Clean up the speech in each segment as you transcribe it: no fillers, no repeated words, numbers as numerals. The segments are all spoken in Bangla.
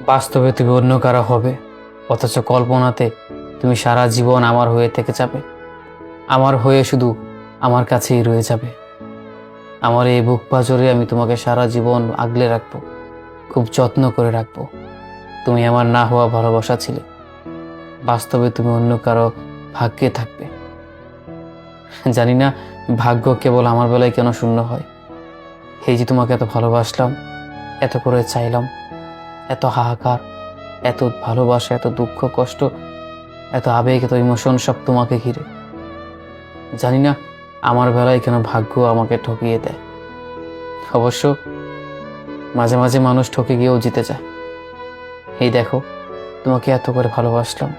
বাস্তবে তুমি অন্য কারো হবে, অথচ কল্পনাতে তুমি সারা জীবন আমার হয়ে থেকে যাবে। আমার হয়ে শুধু আমার কাছেই রয়ে যাবে। আমার এই বুক পাঁজরে আমি তোমাকে সারা জীবন আগলে রাখবো, খুব যত্ন করে রাখবো। তুমি আমার না হওয়া ভালোবাসা ছিলে, বাস্তবে তুমি অন্য কারো ভাগ্যে থাকবে। জানি না ভাগ্য কেবল আমার বেলায় কেন শূন্য হয়। এই যে তোমাকে এত ভালোবাসলাম, এত করে চাইলাম, এত হাহাকার, এত ভালোবাসা, এত দুঃখ কষ্ট, এত আবেগ, এত ইমোশন সব তোমাকে ঘিরে। জানি না আমার বেলায় কেন ভাগ্য আমাকে ঠকিয়ে দেয়। অবশ্য মাঝে মাঝে মানুষ ঠকে গিয়েও জিতে যায়। এই দেখো, তোমাকে এত করে ভালোবাসলাম,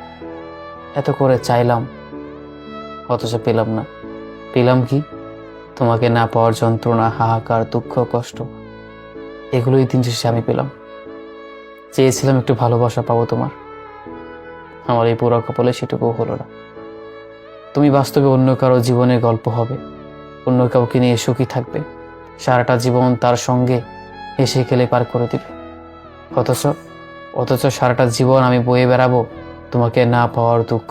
এত করে চাইলাম, অথচ পেলাম না। পেলাম কি? তোমাকে না পাওয়ার যন্ত্রণা, হাহাকার, দুঃখ কষ্ট, এগুলোই দিন শেষে আমি পেলাম। চেয়েছিলাম একটু ভালোবাসা পাবো তোমার, আমার এই পুরো কপালে সেটুকুও হলো না। তুমি বাস্তবে অন্য কারো জীবনের গল্প হবে, অন্য কাউকে নিয়ে সুখী থাকবে, সারাটা জীবন তার সঙ্গে হেসে খেলে পার করে দিবে। অথচ অথচ সারাটা জীবন আমি বয়ে বেড়াবো তোমাকে না পাওয়ার দুঃখ,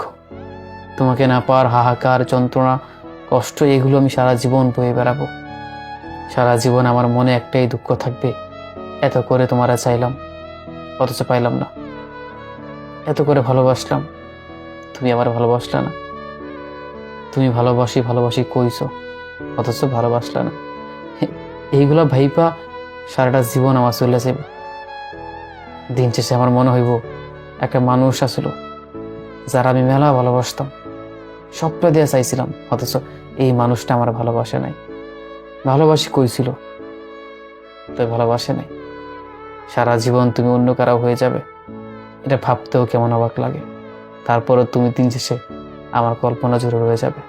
তোমাকে না পাওয়ার হাহাকার, যন্ত্রণা, কষ্ট, এগুলো আমি সারা জীবন বয়ে বেড়াবো। সারা জীবন আমার মনে একটাই দুঃখ থাকবে, এত করে তোমারা চাইলাম, অথচ পাইলাম না। এত করে ভালোবাসলাম, তুমি আমার ভালোবাসলা না। তুমি ভালোবাসি ভালোবাসি কইছো, অথচ ভালোবাসলা না। এইগুলা ভাইপা সারাটা জীবন আমার চলে যাবে। দিন শেষে আমার মনে হইব একটা মানুষ আসল, যারা আমি মেলা ভালোবাসতাম, সবটা দিয়ে চাইছিলাম, অথচ এই মানুষটা আমার ভালোবাসে নাই। ভালোবাসি কইছিল, তাই ভালোবাসে নাই। সারা জীবন তুমি অন্য কারো হয়ে যাবে, এটা ভাবতেও কেমন অবাক লাগে। তারপরও তুমি দিন শেষে আমার কল্পনা জুড়ে রয়ে যাবে।